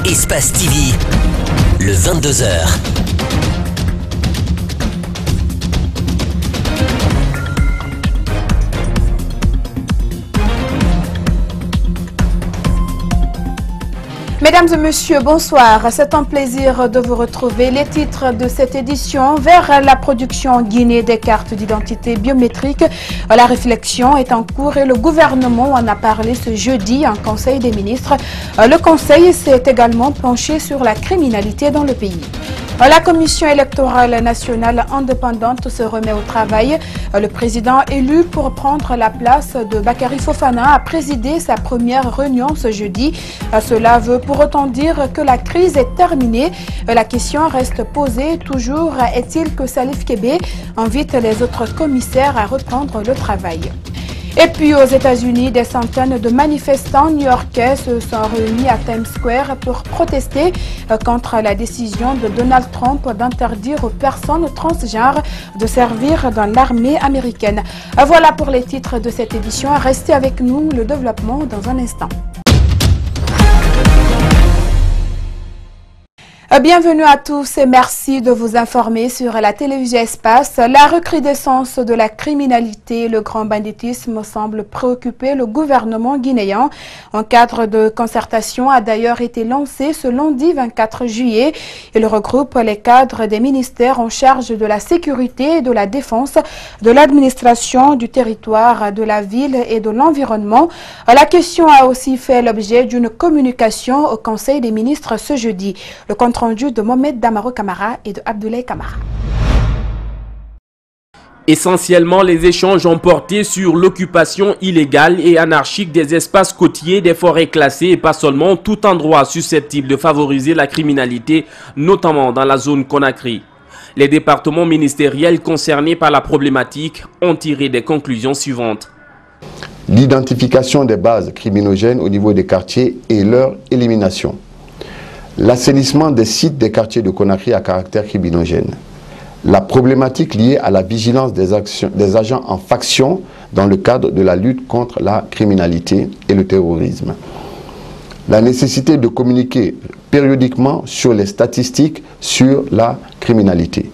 Espace TV, le 22h. Mesdames et messieurs, bonsoir. C'est un plaisir de vous retrouver. Les titres de cette édition: vers la production en Guinée des cartes d'identité biométriques. La réflexion est en cours et le gouvernement en a parlé ce jeudi en Conseil des ministres. Le Conseil s'est également penché sur la criminalité dans le pays. La Commission électorale nationale indépendante se remet au travail. Le président élu pour prendre la place de Bakary Fofana a présidé sa première réunion ce jeudi. Cela veut pour autant dire que la crise est terminée. La question reste posée toujours: est-il que Salif Kébé invite les autres commissaires à reprendre le travail? Et puis aux États-Unis, des centaines de manifestants new-yorkais se sont réunis à Times Square pour protester contre la décision de Donald Trump d'interdire aux personnes transgenres de servir dans l'armée américaine. Voilà pour les titres de cette édition. Restez avec nous, le développement dans un instant. Bienvenue à tous et merci de vous informer sur la télévision Espace. La recrudescence de la criminalité et le grand banditisme semble préoccuper le gouvernement guinéen. Un cadre de concertation a d'ailleurs été lancé ce lundi 24 juillet. Il regroupe les cadres des ministères en charge de la sécurité et de la défense, de l'administration du territoire, de la ville et de l'environnement. La question a aussi fait l'objet d'une communication au Conseil des ministres ce jeudi. Le compte rendu de Mohamed Damaro Kamara et de Abdoulaye Kamara. Essentiellement, les échanges ont porté sur l'occupation illégale et anarchique des espaces côtiers, des forêts classées et pas seulement, tout endroit susceptible de favoriser la criminalité, notamment dans la zone Conakry. Les départements ministériels concernés par la problématique ont tiré des conclusions suivantes. L'identification des bases criminogènes au niveau des quartiers et leur élimination. L'assainissement des sites des quartiers de Conakry à caractère criminogène. La problématique liée à la vigilance des agents en faction dans le cadre de la lutte contre la criminalité et le terrorisme. La nécessité de communiquer périodiquement sur les statistiques sur la criminalité.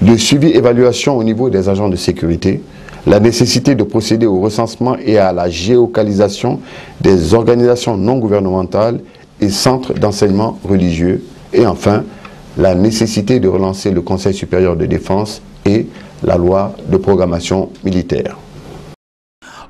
Le suivi-évaluation au niveau des agents de sécurité. La nécessité de procéder au recensement et à la géolocalisation des organisations non gouvernementales et centres d'enseignement religieux, et enfin la nécessité de relancer le Conseil supérieur de défense et la loi de programmation militaire.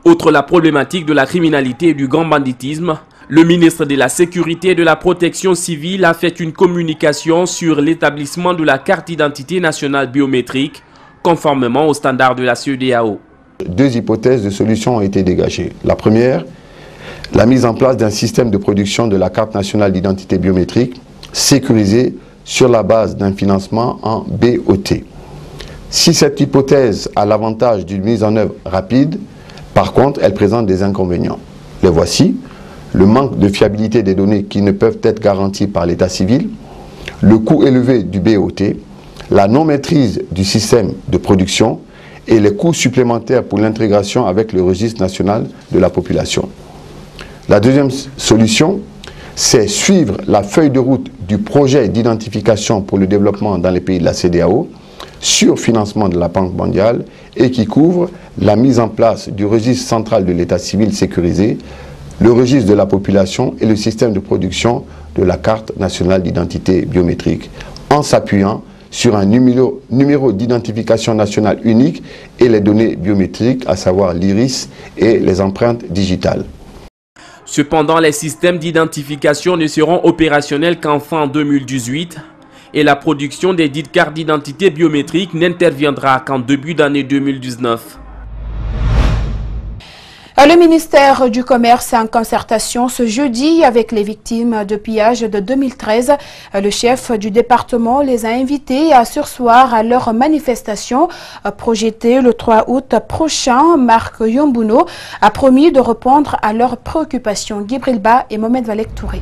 Outre la problématique de la criminalité et du grand banditisme, le ministre de la Sécurité et de la Protection civile a fait une communication sur l'établissement de la carte d'identité nationale biométrique, conformément aux standards de la CEDEAO. Deux hypothèses de solutions ont été dégagées. La première, la mise en place d'un système de production de la carte nationale d'identité biométrique sécurisé sur la base d'un financement en BOT. Si cette hypothèse a l'avantage d'une mise en œuvre rapide, par contre, elle présente des inconvénients. Les voici: le manque de fiabilité des données qui ne peuvent être garanties par l'état civil, le coût élevé du BOT, la non-maîtrise du système de production et les coûts supplémentaires pour l'intégration avec le registre national de la population. La deuxième solution, c'est suivre la feuille de route du projet d'identification pour le développement dans les pays de la CEDEAO sur financement de la Banque mondiale et qui couvre la mise en place du registre central de l'état civil sécurisé, le registre de la population et le système de production de la carte nationale d'identité biométrique, en s'appuyant sur un numéro d'identification nationale unique et les données biométriques, à savoir l'iris et les empreintes digitales. Cependant, les systèmes d'identification ne seront opérationnels qu'en fin 2018 et la production des dites cartes d'identité biométrique n'interviendra qu'en début d'année 2019. Le ministère du Commerce est en concertation ce jeudi avec les victimes de pillage de 2013. Le chef du département les a invités à surseoir à leur manifestation projetée le 3 août prochain. Marc Yombuno a promis de répondre à leurs préoccupations. Gibril Ba et Mohamed Valek Touré.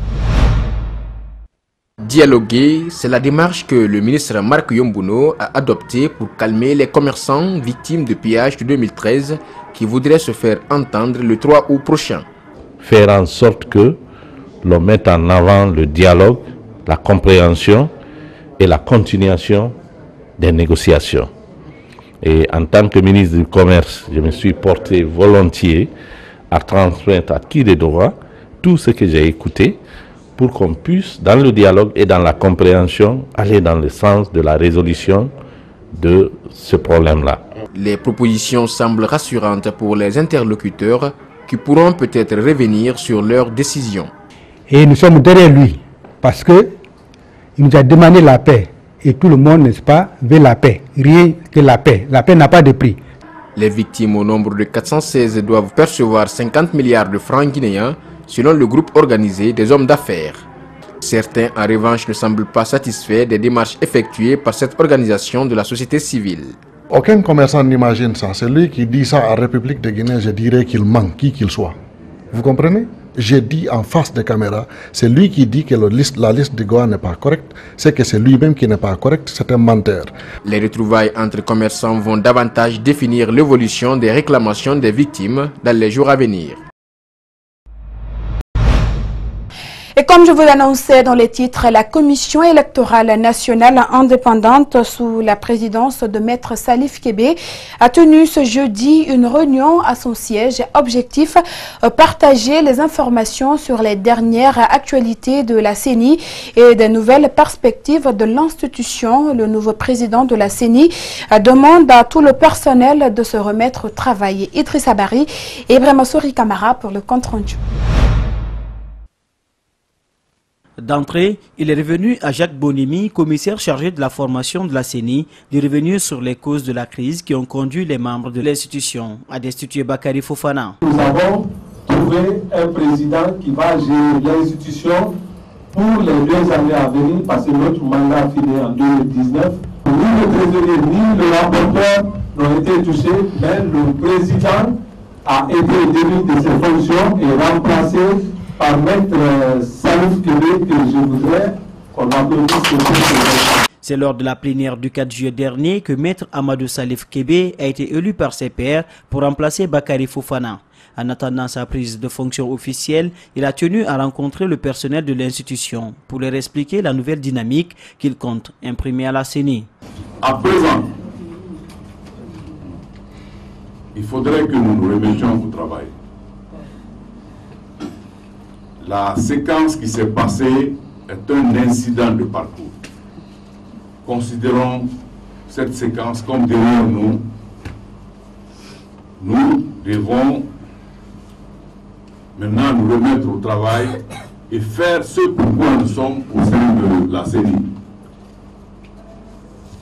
Dialoguer, c'est la démarche que le ministre Marc Yombuno a adoptée pour calmer les commerçants victimes de pillage de 2013 qui voudraient se faire entendre le 3 août prochain. Faire en sorte que l'on mette en avant le dialogue, la compréhension et la continuation des négociations. Et en tant que ministre du Commerce, je me suis porté volontiers à transmettre à qui de droit tout ce que j'ai écouté pour qu'on puisse, dans le dialogue et dans la compréhension, aller dans le sens de la résolution de ce problème-là. Les propositions semblent rassurantes pour les interlocuteurs qui pourront peut-être revenir sur leurs décisions. Et nous sommes derrière lui parce qu'il nous a demandé la paix. Et tout le monde, n'est-ce pas, veut la paix. Rien que la paix. La paix n'a pas de prix. Les victimes au nombre de 416 doivent percevoir 50 milliards de francs guinéens selon le groupe organisé des hommes d'affaires. Certains, en revanche, ne semblent pas satisfaits des démarches effectuées par cette organisation de la société civile. Aucun commerçant n'imagine ça. Celui qui dit ça à la République de Guinée, je dirais qu'il manque, qui qu'il soit. Vous comprenez? J'ai dit en face des caméras, c'est lui qui dit que la liste de Goa n'est pas correcte, c'est que c'est lui-même qui n'est pas correct, c'est un menteur. Les retrouvailles entre commerçants vont davantage définir l'évolution des réclamations des victimes dans les jours à venir. Et comme je vous l'annonçais dans les titres, la Commission électorale nationale indépendante sous la présidence de Maître Salif Kébé a tenu ce jeudi une réunion à son siège. Objectif, partager les informations sur les dernières actualités de la CENI et des nouvelles perspectives de l'institution. Le nouveau président de la CENI demande à tout le personnel de se remettre au travail. Idrissa Bari et Ibrahima Souri Kamara pour le compte rendu. D'entrée, il est revenu à Jacques Bonimi, commissaire chargé de la formation de la CENI, de revenir sur les causes de la crise qui ont conduit les membres de l'institution à destituer Bakary Fofana. Nous avons trouvé un président qui va gérer l'institution pour les 2 années à venir, parce que notre mandat finit en 2019. Ni le trésorier ni le rapporteur n'ont été touchés, mais le président a été démis de ses fonctions et remplacé par Maître Salif Kébé, que je voudrais qu'on applaudisse. C'est lors de la plénière du 4 juillet dernier que Maître Amadou Salif Kébé a été élu par ses pairs pour remplacer Bakary Fofana. En attendant sa prise de fonction officielle, il a tenu à rencontrer le personnel de l'institution pour leur expliquer la nouvelle dynamique qu'il compte imprimer à la CENI. À présent, il faudrait que nous nous remettions au travail. La séquence qui s'est passée est un incident de parcours. Considérons cette séquence comme derrière nous. Nous devons maintenant nous remettre au travail et faire ce pourquoi nous sommes au sein de la CENI.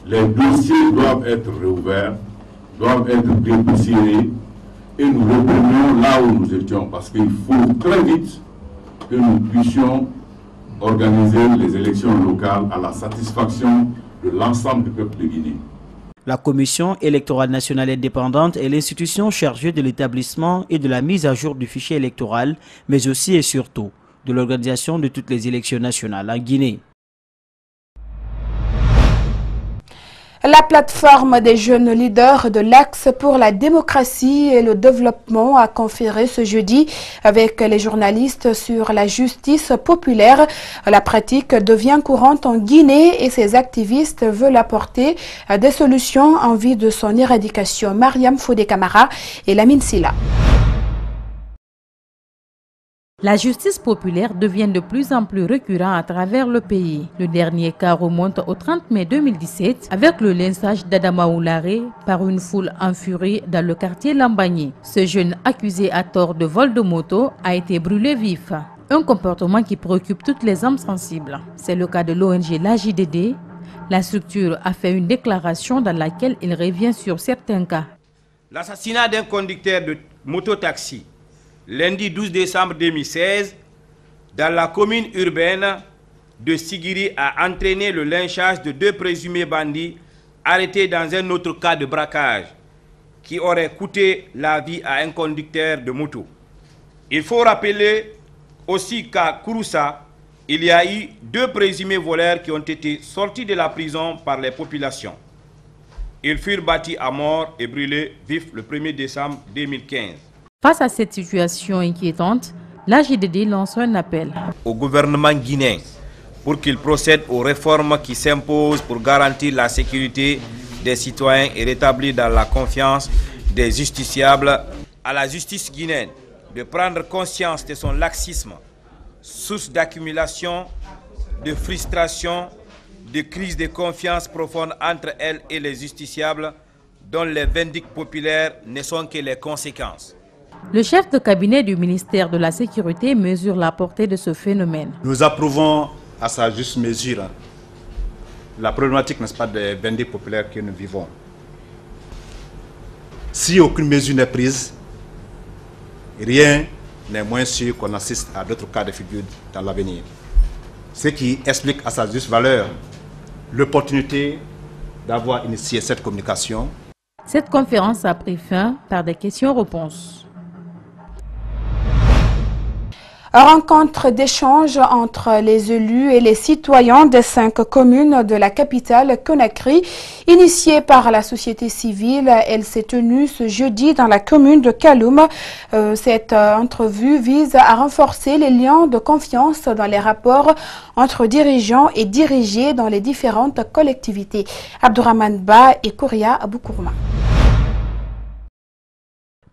Les dossiers doivent être réouverts, doivent être dépoussiérés et nous reprenions là où nous étions parce qu'il faut très vite que nous puissions organiser les élections locales à la satisfaction de l'ensemble du peuple de Guinée. La Commission électorale nationale indépendante est l'institution chargée de l'établissement et de la mise à jour du fichier électoral, mais aussi et surtout de l'organisation de toutes les élections nationales en Guinée. La plateforme des jeunes leaders de l'Axe pour la démocratie et le développement a conféré ce jeudi avec les journalistes sur la justice populaire. La pratique devient courante en Guinée et ses activistes veulent apporter des solutions en vue de son éradication. Mariam Fodé Camara et Lamine Silla. La justice populaire devient de plus en plus récurrente à travers le pays. Le dernier cas remonte au 30 mai 2017 avec le lynchage d'Adama Oularé par une foule en furie dans le quartier Lambagné. Ce jeune accusé à tort de vol de moto a été brûlé vif. Un comportement qui préoccupe toutes les âmes sensibles. C'est le cas de l'ONG l'AJDD. La structure a fait une déclaration dans laquelle il revient sur certains cas. L'assassinat d'un conducteur de moto-taxi lundi 12 décembre 2016, dans la commune urbaine de Sigiri a entraîné le lynchage de 2 présumés bandits arrêtés dans un autre cas de braquage qui aurait coûté la vie à un conducteur de moto. Il faut rappeler aussi qu'à Kouroussa, il y a eu 2 présumés voleurs qui ont été sortis de la prison par les populations. Ils furent battus à mort et brûlés vifs le 1er décembre 2015. Face à cette situation inquiétante, La JDD lance un appel au gouvernement guinéen pour qu'il procède aux réformes qui s'imposent pour garantir la sécurité des citoyens et rétablir dans la confiance des justiciables. À la justice guinéenne de prendre conscience de son laxisme, source d'accumulation, de frustration, de crise de confiance profonde entre elle et les justiciables, dont les vindictes populaires ne sont que les conséquences. Le chef de cabinet du ministère de la Sécurité mesure la portée de ce phénomène. Nous approuvons à sa juste mesure la problématique, n'est-ce pas, des vindictes populaires que nous vivons. Si aucune mesure n'est prise, rien n'est moins sûr qu'on assiste à d'autres cas de figure dans l'avenir. Ce qui explique à sa juste valeur l'opportunité d'avoir initié cette communication. Cette conférence a pris fin par des questions-réponses. Rencontre d'échange entre les élus et les citoyens des 5 communes de la capitale Conakry, initiée par la société civile. Elle s'est tenue ce jeudi dans la commune de Kaloum. Cette entrevue vise à renforcer les liens de confiance dans les rapports entre dirigeants et dirigés dans les différentes collectivités. Abdourahmane Ba et Kouria Aboukourma.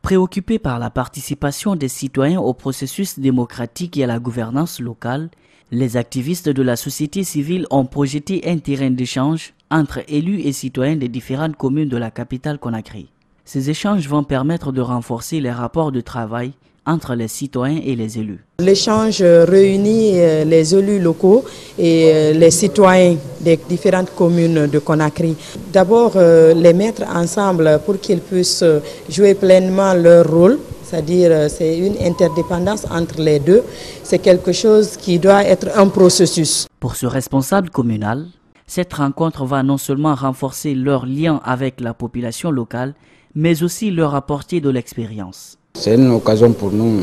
Préoccupés par la participation des citoyens au processus démocratique et à la gouvernance locale, les activistes de la société civile ont projeté un terrain d'échange entre élus et citoyens des différentes communes de la capitale Conakry. Ces échanges vont permettre de renforcer les rapports de travail entre les citoyens et les élus. L'échange réunit les élus locaux et les citoyens des différentes communes de Conakry. D'abord, les mettre ensemble pour qu'ils puissent jouer pleinement leur rôle, c'est-à-dire c'est une interdépendance entre les deux. C'est quelque chose qui doit être un processus. Pour ce responsable communal, cette rencontre va non seulement renforcer leur lien avec la population locale, mais aussi leur apporter de l'expérience. C'est une occasion pour nous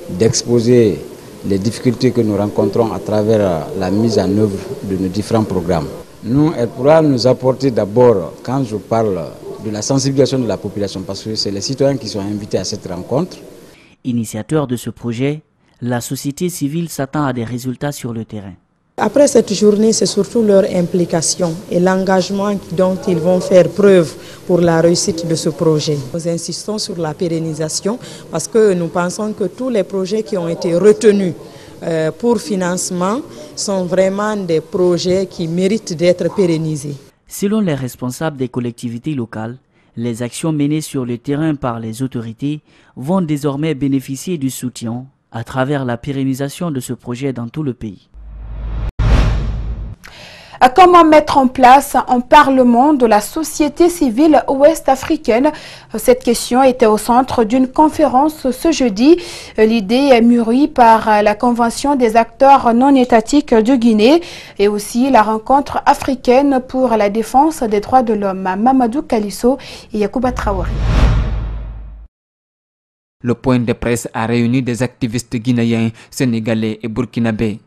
d'exposer les difficultés que nous rencontrons à travers la mise en œuvre de nos différents programmes. Elle pourra nous apporter d'abord, quand je parle de la sensibilisation de la population, parce que c'est les citoyens qui sont invités à cette rencontre. Initiateur de ce projet, la société civile s'attend à des résultats sur le terrain. Après cette journée, c'est surtout leur implication et l'engagement dont ils vont faire preuve pour la réussite de ce projet. Nous insistons sur la pérennisation parce que nous pensons que tous les projets qui ont été retenus pour financement sont vraiment des projets qui méritent d'être pérennisés. Selon les responsables des collectivités locales, les actions menées sur le terrain par les autorités vont désormais bénéficier du soutien à travers la pérennisation de ce projet dans tout le pays. Comment mettre en place un parlement de la société civile ouest-africaine? Cette question était au centre d'une conférence ce jeudi. L'idée est mûrie par la Convention des acteurs non étatiques de Guinée et aussi la rencontre africaine pour la défense des droits de l'homme. Mamadou Kalisso et Yacouba Traoré. Le point de presse a réuni des activistes guinéens, sénégalais et burkinabés.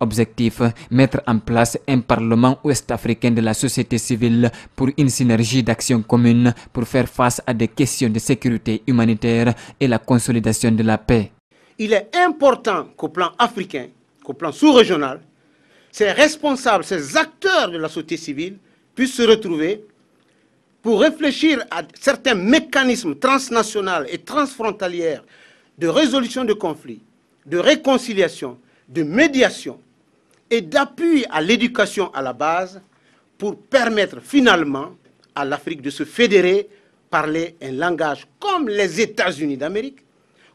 Objectif, mettre en place un parlement ouest-africain de la société civile pour une synergie d'action commune pour faire face à des questions de sécurité humanitaire et la consolidation de la paix. Il est important qu'au plan africain, qu'au plan sous-régional, ces responsables, ces acteurs de la société civile puissent se retrouver pour réfléchir à certains mécanismes transnationaux et transfrontaliers de résolution de conflits, de réconciliation, de médiation et d'appui à l'éducation à la base pour permettre finalement à l'Afrique de se fédérer, parler un langage comme les États-Unis d'Amérique,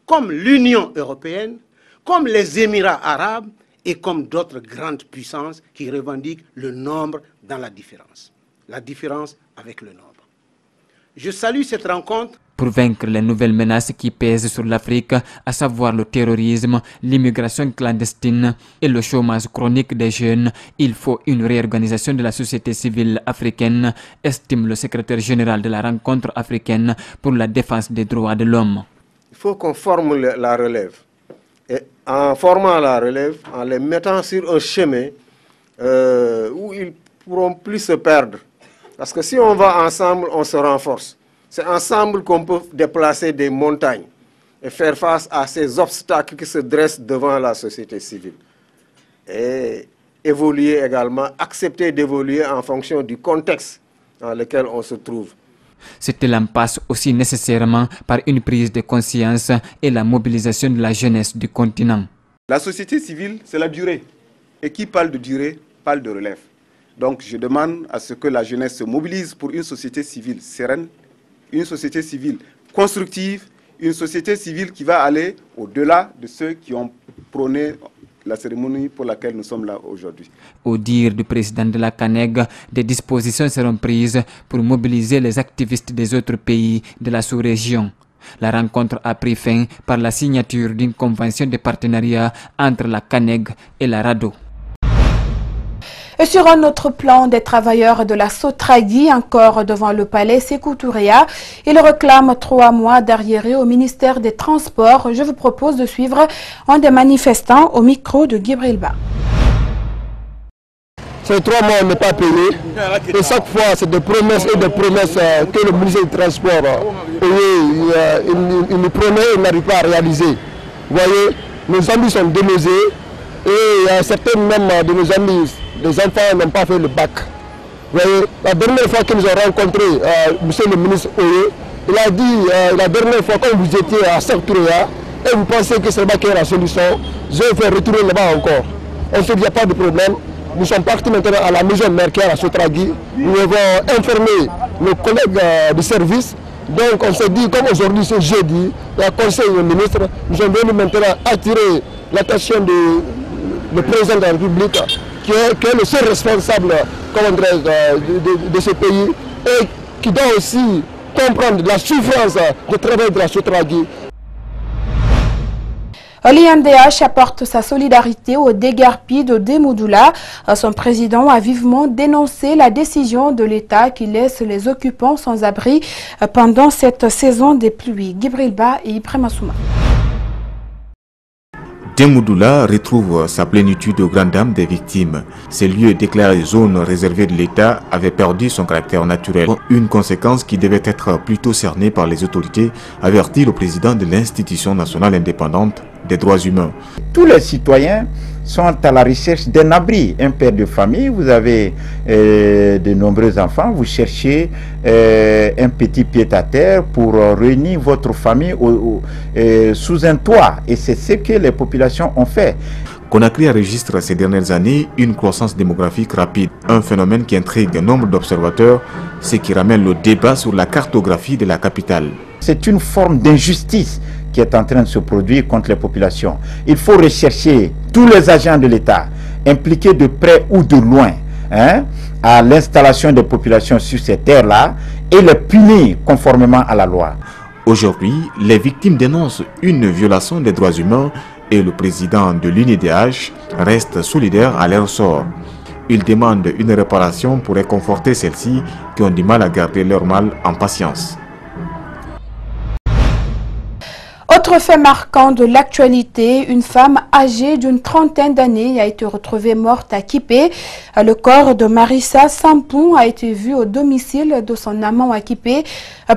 comme l'Union européenne, comme les Émirats arabes et comme d'autres grandes puissances qui revendiquent le nombre dans la différence avec le nombre. Je salue cette rencontre. Pour vaincre les nouvelles menaces qui pèsent sur l'Afrique, à savoir le terrorisme, l'immigration clandestine et le chômage chronique des jeunes, il faut une réorganisation de la société civile africaine, estime le secrétaire général de la rencontre africaine pour la défense des droits de l'homme. Il faut qu'on forme la relève. Et en formant la relève, en les mettant sur un chemin où ils ne pourront plus se perdre. Parce que si on va ensemble, on se renforce. C'est ensemble qu'on peut déplacer des montagnes. et faire face à ces obstacles qui se dressent devant la société civile. Et évoluer également, accepter d'évoluer en fonction du contexte dans lequel on se trouve. Cette lampe passe aussi nécessairement par une prise de conscience et la mobilisation de la jeunesse du continent. La société civile, c'est la durée. Et qui parle de durée, parle de relève. Donc je demande à ce que la jeunesse se mobilise pour une société civile sereine, une société civile constructive, une société civile qui va aller au-delà de ceux qui ont prôné la cérémonie pour laquelle nous sommes là aujourd'hui. Au dire du président de la CANEG, des dispositions seront prises pour mobiliser les activistes des autres pays de la sous-région. La rencontre a pris fin par la signature d'une convention de partenariat entre la CANEG et la RADDHO. Et sur un autre plan, des travailleurs de la Sotragui, encore devant le palais Sékou Touréa, ils réclament 3 mois d'arriéré au ministère des Transports. Je vous propose de suivre un des manifestants au micro de Gibril Ba. Ces 3 mois n'est pas payé et chaque fois c'est des promesses et des promesses que le ministère des Transports il nous promet et n'arrive pas à réaliser. Vous voyez, nos amis sont délogés et certains même de nos amis, les enfants n'ont pas fait le bac. Vous voyez, la dernière fois que nous avons rencontré monsieur le ministre Oye, il a dit la dernière fois quand vous étiez à Sékou Touréa et vous pensez que c'est là qu'il y a la solution, je vais faire retourner là-bas encore. On se dit il n'y a pas de problème. Nous sommes partis maintenant à la maison mère qui est à la Sotragui. Nous avons informé nos collègues de service. Donc on s'est dit, comme aujourd'hui c'est jeudi, le conseil des ministres, nous sommes venus maintenant attirer l'attention du président de la République, qui est le seul responsable de ce pays, et qui doit aussi comprendre la souffrance du travail de la Sotragui. L'INDH apporte sa solidarité aux déguerpis de Demoudoula. Son président a vivement dénoncé la décision de l'État qui laisse les occupants sans abri pendant cette saison des pluies. Gibril Ba et Ibrahim Assouma. Demoudoula retrouve sa plénitude aux grandes dames des victimes. Ces lieux déclarés zones réservées de l'État avaient perdu son caractère naturel. Une conséquence qui devait être plutôt cernée par les autorités, avertit le président de l'institution nationale indépendante des droits humains. Tous les citoyens sont à la recherche d'un abri. Un père de famille, vous avez de nombreux enfants, vous cherchez un petit pied-à-terre pour réunir votre famille sous un toit. Et c'est ce que les populations ont fait. Conakry enregistre ces dernières années une croissance démographique rapide, un phénomène qui intrigue nombre d'observateurs, ce qui ramène le débat sur la cartographie de la capitale. C'est une forme d'injustice qui est en train de se produire contre les populations. Il faut rechercher tous les agents de l'État impliqués de près ou de loin à l'installation des populations sur ces terres-là et les punir conformément à la loi. Aujourd'hui, les victimes dénoncent une violation des droits humains et le président de l'UNIDH reste solidaire à leur sort. Il demande une réparation pour réconforter celles-ci qui ont du mal à garder leur mal en patience. Autre fait marquant de l'actualité, une femme âgée d'une trentaine d'années a été retrouvée morte à Kipé. Le corps de Marissa Sampou a été vu au domicile de son amant à Kipé.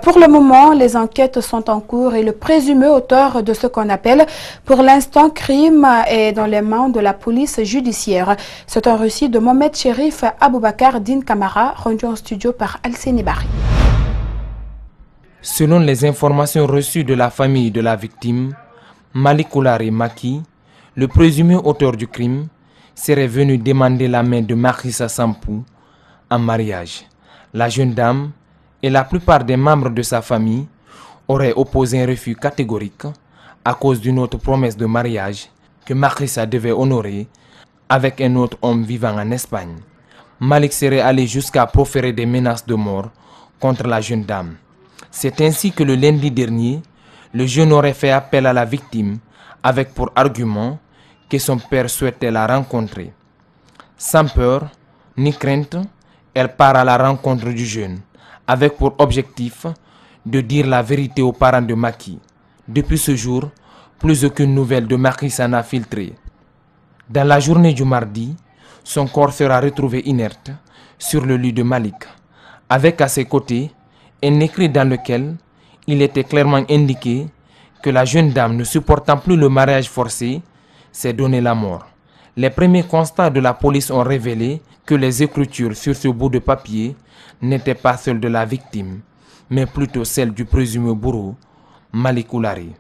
Pour le moment, les enquêtes sont en cours et le présumé auteur de ce qu'on appelle pour l'instant crime est dans les mains de la police judiciaire. C'est un récit de Mohamed Chérif Aboubakar Din Kamara, rendu en studio par Alcéné Barry. Selon les informations reçues de la famille de la victime, Malik Oulare Maki, le présumé auteur du crime, serait venu demander la main de Marissa Sampou en mariage. La jeune dame et la plupart des membres de sa famille auraient opposé un refus catégorique à cause d'une autre promesse de mariage que Marissa devait honorer avec un autre homme vivant en Espagne. Malik serait allé jusqu'à proférer des menaces de mort contre la jeune dame. C'est ainsi que le lundi dernier, le jeune aurait fait appel à la victime avec pour argument que son père souhaitait la rencontrer. Sans peur ni crainte, elle part à la rencontre du jeune avec pour objectif de dire la vérité aux parents de Maki. Depuis ce jour, plus aucune nouvelle de Marissa n'a filtré. Dans la journée du mardi, son corps sera retrouvé inerte sur le lit de Malik, avec à ses côtés un écrit dans lequel il était clairement indiqué que la jeune dame, ne supportant plus le mariage forcé, s'est donné la mort. Les premiers constats de la police ont révélé que les écritures sur ce bout de papier n'étaient pas celles de la victime, mais plutôt celles du présumé bourreau, Malik Oulari.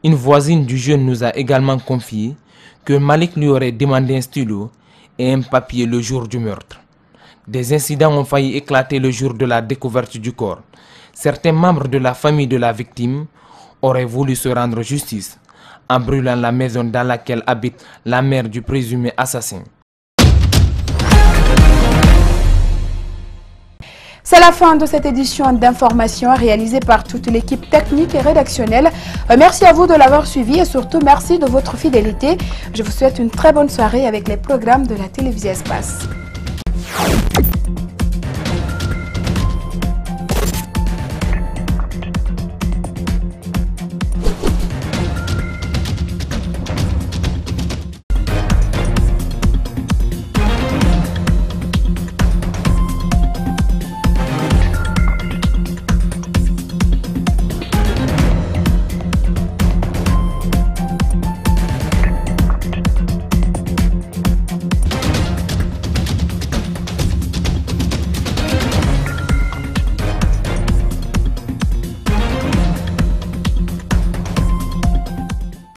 Une voisine du jeune nous a également confié que Malik lui aurait demandé un stylo et un papier le jour du meurtre. Des incidents ont failli éclater le jour de la découverte du corps. Certains membres de la famille de la victime auraient voulu se rendre justice en brûlant la maison dans laquelle habite la mère du présumé assassin. C'est la fin de cette édition d'information réalisée par toute l'équipe technique et rédactionnelle. Merci à vous de l'avoir suivi et surtout merci de votre fidélité. Je vous souhaite une très bonne soirée avec les programmes de la télévision Espace.